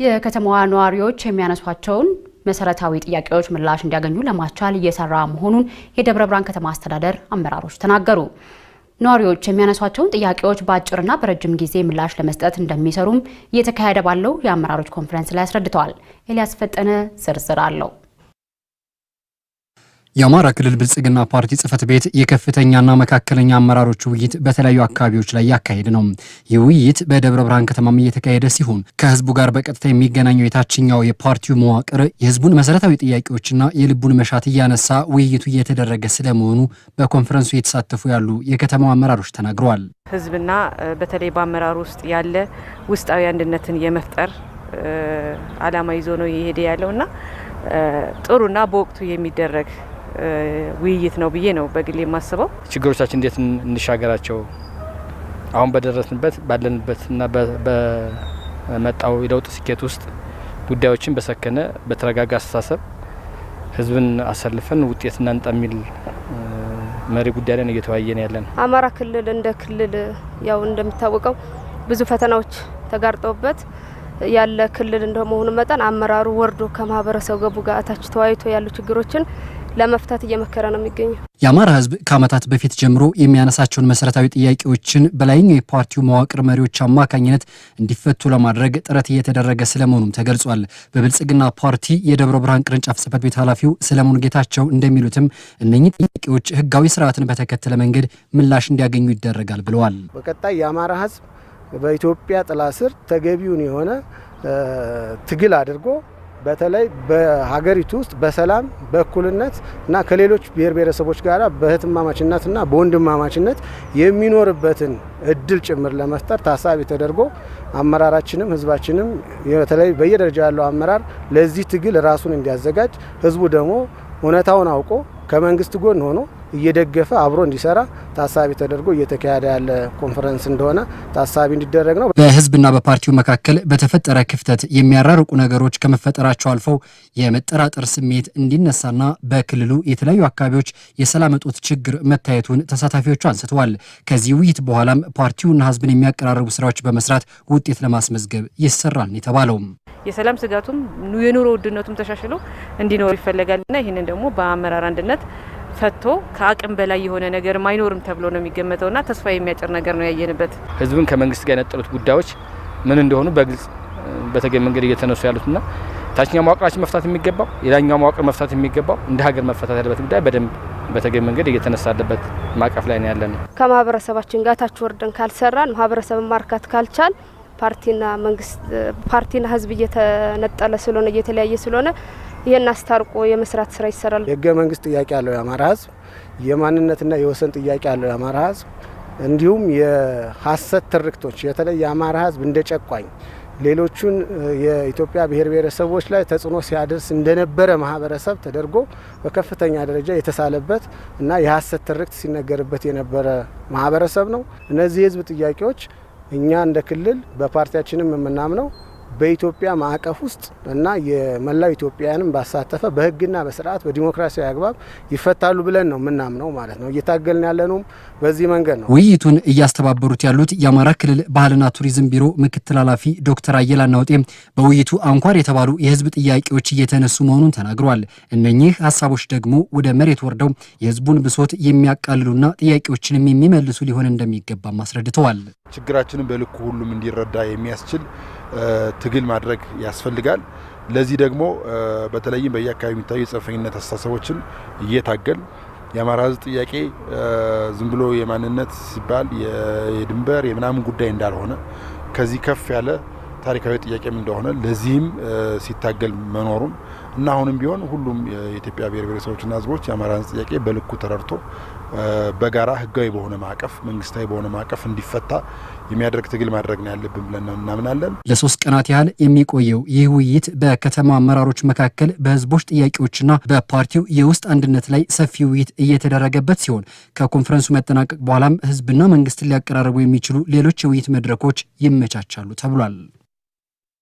የከተማዋ ነዋሪዎች የሚያነሷቸውን መሰረታዊ ጥያቄዎች ምላሽ እንዲያገኙ ለማስቻል እየሰራ መሆኑን የደብረ ብርሃን ከተማ አስተዳደር አመራሮች ተናገሩ። ነዋሪዎች የሚያነሷቸውን ጥያቄዎች በአጭርና በረጅም ጊዜ ምላሽ ለመስጠት እንደሚሰሩም እየተካሄደ ባለው የአመራሮች ኮንፈረንስ ላይ አስረድተዋል። ኤልያስ ፈጠነ ዝርዝር አለው። የአማራ ክልል ብልጽግና ፓርቲ ጽህፈት ቤት የከፍተኛና መካከለኛ አመራሮች ውይይት በተለያዩ አካባቢዎች ላይ ያካሄደ ነው። ይህ ውይይት በደብረ ብርሃን ከተማም እየተካሄደ ሲሆን ከህዝቡ ጋር በቀጥታ የሚገናኘው የታችኛው የፓርቲው መዋቅር የህዝቡን መሰረታዊ ጥያቄዎችና የልቡን መሻት እያነሳ ውይይቱ እየተደረገ ስለመሆኑ በኮንፈረንሱ የተሳተፉ ያሉ የከተማው አመራሮች ተናግረዋል። ህዝብና በተለይ በአመራሩ ውስጥ ያለ ውስጣዊ አንድነትን የመፍጠር አላማ ይዞ ነው እየሄደ ያለውና ጥሩና በወቅቱ የሚደረግ ውይይት ነው ብዬ ነው በግሌ የማስበው። ችግሮቻችን እንዴት እንሻገራቸው አሁን በደረስንበት ባለንበትና በመጣው የለውጥ ስኬት ውስጥ ጉዳዮችን በሰከነ በተረጋጋ አስተሳሰብ ህዝብን አሰልፈን ውጤት እናንጣ የሚል መሪ ጉዳይ ላይ ነው እየተወያየን ያለን። አማራ ክልል እንደ ክልል ያው እንደሚታወቀው ብዙ ፈተናዎች ተጋርጠውበት ያለ ክልል እንደመሆኑ መጠን አመራሩ ወርዶ ከማህበረሰቡ ጋር አታች ተወያይቶ ያሉ ችግሮችን ለመፍታት እየመከረ ነው የሚገኘው። የአማራ ህዝብ ከዓመታት በፊት ጀምሮ የሚያነሳቸውን መሰረታዊ ጥያቄዎችን በላይኛው የፓርቲው መዋቅር መሪዎች አማካኝነት እንዲፈቱ ለማድረግ ጥረት እየተደረገ ስለመሆኑም ተገልጿል። በብልጽግና ፓርቲ የደብረ ብርሃን ቅርንጫፍ ጽህፈት ቤት ኃላፊው ሰለሞን ጌታቸው እንደሚሉትም እነኚህ ጥያቄዎች ህጋዊ ስርዓትን በተከተለ መንገድ ምላሽ እንዲያገኙ ይደረጋል ብለዋል። በቀጣይ የአማራ ህዝብ በኢትዮጵያ ጥላ ስር ተገቢውን የሆነ ትግል አድርጎ በተለይ በሀገሪቱ ውስጥ በሰላም በእኩልነት እና ከሌሎች ብሔር ብሔረሰቦች ጋር በእህትማማችነትና በወንድማማችነት የሚኖርበትን እድል ጭምር ለመፍጠር ታሳቢ ተደርጎ አመራራችንም ህዝባችንም በተለይ በየደረጃው ያለው አመራር ለዚህ ትግል ራሱን እንዲያዘጋጅ ህዝቡ ደግሞ እውነታውን አውቆ ከመንግስት ጎን ሆኖ እየደገፈ አብሮ እንዲሰራ ታሳቢ ተደርጎ እየተካሄደ ያለ ኮንፈረንስ እንደሆነ ታሳቢ እንዲደረግ ነው። በህዝብና በፓርቲው መካከል በተፈጠረ ክፍተት የሚያራርቁ ነገሮች ከመፈጠራቸው አልፈው የመጠራጠር ስሜት እንዲነሳና በክልሉ የተለያዩ አካባቢዎች የሰላም እጦት ችግር መታየቱን ተሳታፊዎቹ አንስተዋል። ከዚህ ውይይት በኋላም ፓርቲውና ህዝብን የሚያቀራርቡ ስራዎች በመስራት ውጤት ለማስመዝገብ ይሰራል የተባለው የሰላም ስጋቱም የኑሮ ውድነቱም ተሻሽሎ እንዲኖር ይፈልጋልና ይህንን ደግሞ በአመራር አንድነት ፈቶ ከአቅም በላይ የሆነ ነገር ማይኖርም ተብሎ ነው የሚገመተውና ተስፋ የሚያጭር ነገር ነው ያየንበት። ህዝብን ከመንግስት ጋር የነጠሉት ጉዳዮች ምን እንደሆኑ በግልጽ በተገቢ መንገድ እየተነሱ ያሉትና ታችኛው መዋቅራችን መፍታት የሚገባው የላይኛው መዋቅር መፍታት የሚገባው እንደ ሀገር መፈታት ያለበት ጉዳይ በደንብ በተገቢ መንገድ እየተነሳለበት ማቀፍ ላይ ነው ያለነው። ከማህበረሰባችን ጋር ታች ወርደን ካልሰራን ማህበረሰብን ማርካት ካልቻል ፓርቲና ህዝብ እየተነጠለ ስለሆነ እየተለያየ ስለሆነ ይሄን አስታርቆ የመስራት ስራ ይሰራል። የህገ መንግስት ጥያቄ ያለው የአማራ ህዝብ፣ የማንነትና የወሰን ጥያቄ ያለው የአማራ ህዝብ እንዲሁም የሐሰት ትርክቶች የተለየ የአማራ ህዝብ እንደ ጨቋኝ ሌሎቹን የኢትዮጵያ ብሔር ብሔረሰቦች ላይ ተጽዕኖ ሲያደርስ እንደነበረ ማህበረሰብ ተደርጎ በከፍተኛ ደረጃ የተሳለበት እና የሐሰት ትርክት ሲነገርበት የነበረ ማህበረሰብ ነው። እነዚህ የህዝብ ጥያቄዎች እኛ እንደ ክልል በፓርቲያችንም የምናምነው በኢትዮጵያ ማዕቀፍ ውስጥ እና የመላው ኢትዮጵያውያንም ባሳተፈ በህግና በስርዓት በዲሞክራሲያዊ አግባብ ይፈታሉ ብለን ነው የምናምነው ማለት ነው። እየታገልን ያለነውም በዚህ መንገድ ነው። ውይይቱን እያስተባበሩት ያሉት የአማራ ክልል ባህልና ቱሪዝም ቢሮ ምክትል ኃላፊ ዶክተር አየላ ናውጤ በውይይቱ አንኳር የተባሉ የህዝብ ጥያቄዎች እየተነሱ መሆኑን ተናግረዋል። እነኚህ ሀሳቦች ደግሞ ወደ መሬት ወርደው የህዝቡን ብሶት የሚያቃልሉና ጥያቄዎችንም የሚመልሱ ሊሆን እንደሚገባም አስረድተዋል። ችግራችንን በልኩ ሁሉም እንዲረዳ የሚያስችል ትግል ማድረግ ያስፈልጋል። ለዚህ ደግሞ በተለይም በየአካባቢው የሚታዩ የጽንፈኝነት አስተሳሰቦችን እየታገል የአማራ ህዝብ ጥያቄ ዝም ብሎ የማንነት ሲባል የድንበር የምናምን ጉዳይ እንዳልሆነ ከዚህ ከፍ ያለ ታሪካዊ ጥያቄም እንደሆነ ለዚህም ሲታገል መኖሩን እና አሁንም ቢሆን ሁሉም የኢትዮጵያ ብሔር ብሔረሰቦችና ህዝቦች የአማራን ጥያቄ በልኩ ተረድቶ በጋራ ህጋዊ በሆነ ማዕቀፍ መንግስታዊ በሆነ ማዕቀፍ እንዲፈታ የሚያደርግ ትግል ማድረግ ነው ያለብን ብለን እናምናለን። ለ3 ቀናት ያህል የሚቆየው ይህ ውይይት በከተማ አመራሮች መካከል በህዝቦች ጥያቄዎችና በፓርቲው የውስጥ አንድነት ላይ ሰፊ ውይይት እየተደረገበት ሲሆን ከኮንፈረንሱ መጠናቀቅ በኋላም ህዝብና መንግስትን ሊያቀራርቡ የሚችሉ ሌሎች የውይይት መድረኮች ይመቻቻሉ ተብሏል።